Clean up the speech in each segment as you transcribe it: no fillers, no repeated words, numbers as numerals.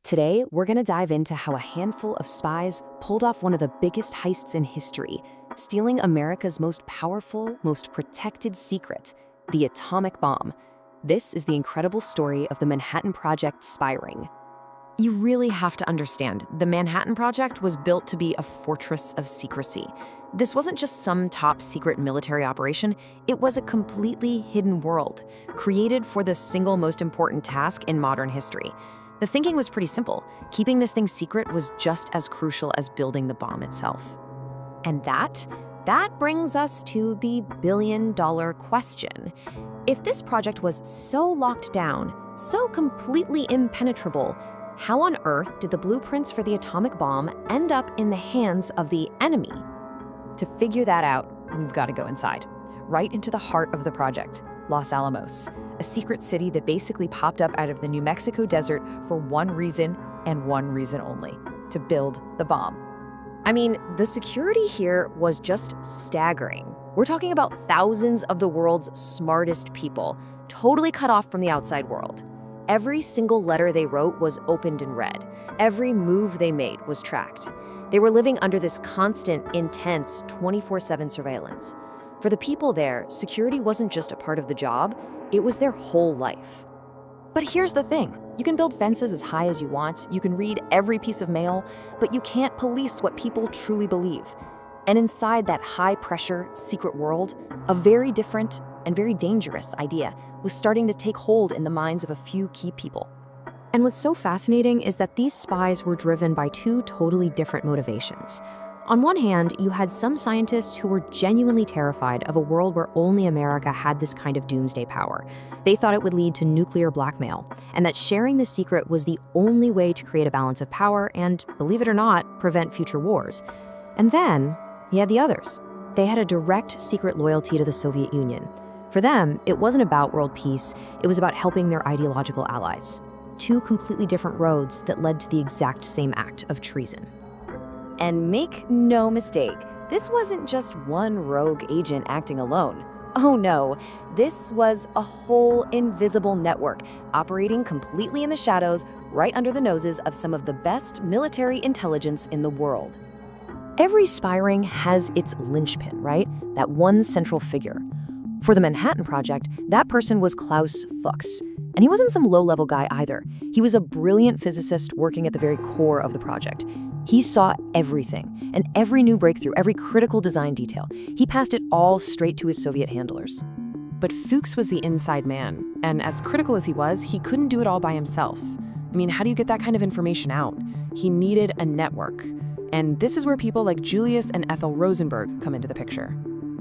Today, we're going to dive into how a handful of spies pulled off one of the biggest heists in history, stealing America's most powerful, most protected secret, the atomic bomb. This is the incredible story of the Manhattan Project spy ring. You really have to understand, the Manhattan Project was built to be a fortress of secrecy. This wasn't just some top-secret military operation, it was a completely hidden world, created for the single most important task in modern history. The thinking was pretty simple. Keeping this thing secret was just as crucial as building the bomb itself. And that brings us to the billion-dollar question. If this project was so locked down, so completely impenetrable, how on earth did the blueprints for the atomic bomb end up in the hands of the enemy? To figure that out, we've got to go inside, right into the heart of the project, Los Alamos, a secret city that basically popped up out of the New Mexico desert for one reason and one reason only, to build the bomb. I mean, the security here was just staggering. We're talking about thousands of the world's smartest people, totally cut off from the outside world. Every single letter they wrote was opened and read. Every move they made was tracked. They were living under this constant, intense, 24/7 surveillance. For the people there, security wasn't just a part of the job, it was their whole life. But here's the thing. You can build fences as high as you want, you can read every piece of mail, but you can't police what people truly believe. And inside that high-pressure, secret world, a very different and very dangerous idea was starting to take hold in the minds of a few key people. And what's so fascinating is that these spies were driven by two totally different motivations. On one hand, you had some scientists who were genuinely terrified of a world where only America had this kind of doomsday power. They thought it would lead to nuclear blackmail, and that sharing the secret was the only way to create a balance of power and, believe it or not, prevent future wars. And then, you had the others. They had a direct secret loyalty to the Soviet Union. For them, it wasn't about world peace, it was about helping their ideological allies. Two completely different roads that led to the exact same act of treason. And make no mistake, this wasn't just one rogue agent acting alone. Oh no, this was a whole invisible network operating completely in the shadows right under the noses of some of the best military intelligence in the world. Every spy ring has its linchpin, right? That one central figure. For the Manhattan Project, that person was Klaus Fuchs. And he wasn't some low-level guy either. He was a brilliant physicist working at the very core of the project. He saw everything, and every new breakthrough, every critical design detail. He passed it all straight to his Soviet handlers. But Fuchs was the inside man, and as critical as he was, he couldn't do it all by himself. I mean, how do you get that kind of information out? He needed a network. And this is where people like Julius and Ethel Rosenberg come into the picture.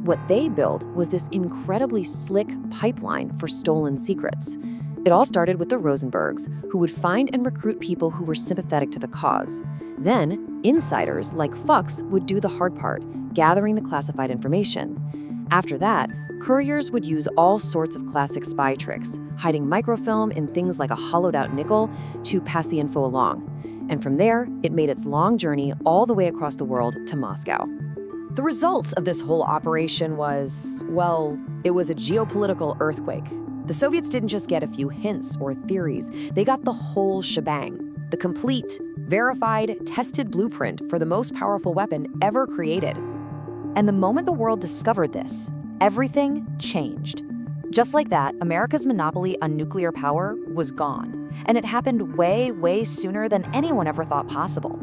What they built was this incredibly slick pipeline for stolen secrets. It all started with the Rosenbergs, who would find and recruit people who were sympathetic to the cause. Then, insiders like Fuchs would do the hard part, gathering the classified information. After that, couriers would use all sorts of classic spy tricks, hiding microfilm in things like a hollowed-out nickel to pass the info along. And from there, it made its long journey all the way across the world to Moscow. The results of this whole operation was, well, it was a geopolitical earthquake. The Soviets didn't just get a few hints or theories, they got the whole shebang. The complete, verified, tested blueprint for the most powerful weapon ever created. And the moment the world discovered this, everything changed. Just like that, America's monopoly on nuclear power was gone. And it happened way, way sooner than anyone ever thought possible.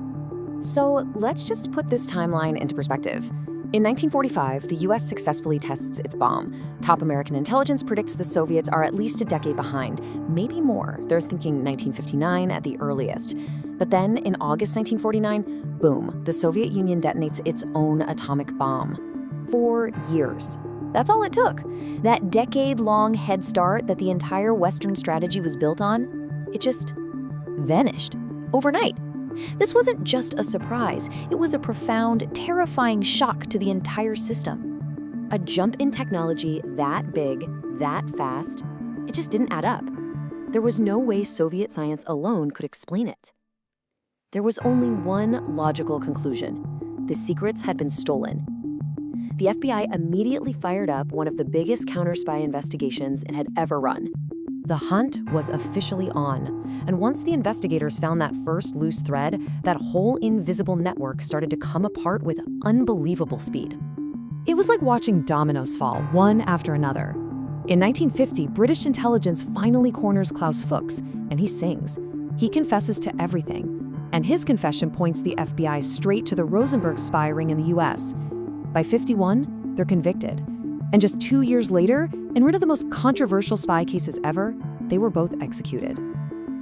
So let's just put this timeline into perspective. In 1945, the US successfully tests its bomb. Top American intelligence predicts the Soviets are at least a decade behind, maybe more. They're thinking 1959 at the earliest. But then, in August 1949, boom, the Soviet Union detonates its own atomic bomb. 4 years. That's all it took. That decade-long head start that the entire Western strategy was built on, it just vanished overnight. This wasn't just a surprise, it was a profound, terrifying shock to the entire system. A jump in technology that big, that fast, it just didn't add up. There was no way Soviet science alone could explain it. There was only one logical conclusion. The secrets had been stolen. The FBI immediately fired up one of the biggest counter-spy investigations it had ever run. The hunt was officially on, and once the investigators found that first loose thread, that whole invisible network started to come apart with unbelievable speed. It was like watching dominoes fall, one after another. In 1950, British intelligence finally corners Klaus Fuchs, and he sings. He confesses to everything, and his confession points the FBI straight to the Rosenberg spy ring in the US. By 51, they're convicted. And just 2 years later, in one of the most controversial spy cases ever, they were both executed.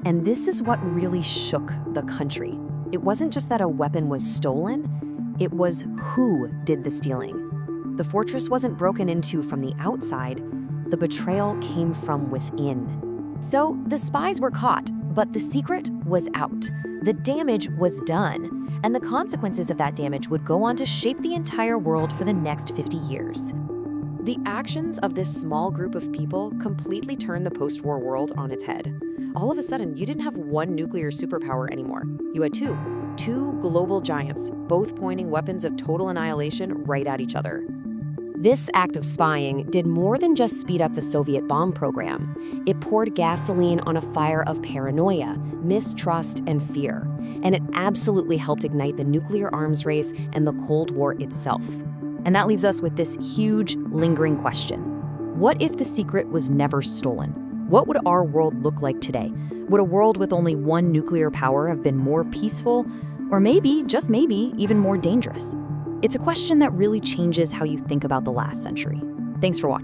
And this is what really shook the country. It wasn't just that a weapon was stolen, it was who did the stealing. The fortress wasn't broken into from the outside, the betrayal came from within. So the spies were caught, but the secret was out. The damage was done, and the consequences of that damage would go on to shape the entire world for the next 50 years. The actions of this small group of people completely turned the post-war world on its head. All of a sudden, you didn't have one nuclear superpower anymore. You had two global giants, both pointing weapons of total annihilation right at each other. This act of spying did more than just speed up the Soviet bomb program. It poured gasoline on a fire of paranoia, mistrust, and fear. And it absolutely helped ignite the nuclear arms race and the Cold War itself. And that leaves us with this huge, lingering question. What if the secret was never stolen? What would our world look like today? Would a world with only one nuclear power have been more peaceful? Or maybe, just maybe, even more dangerous? It's a question that really changes how you think about the last century. Thanks for watching.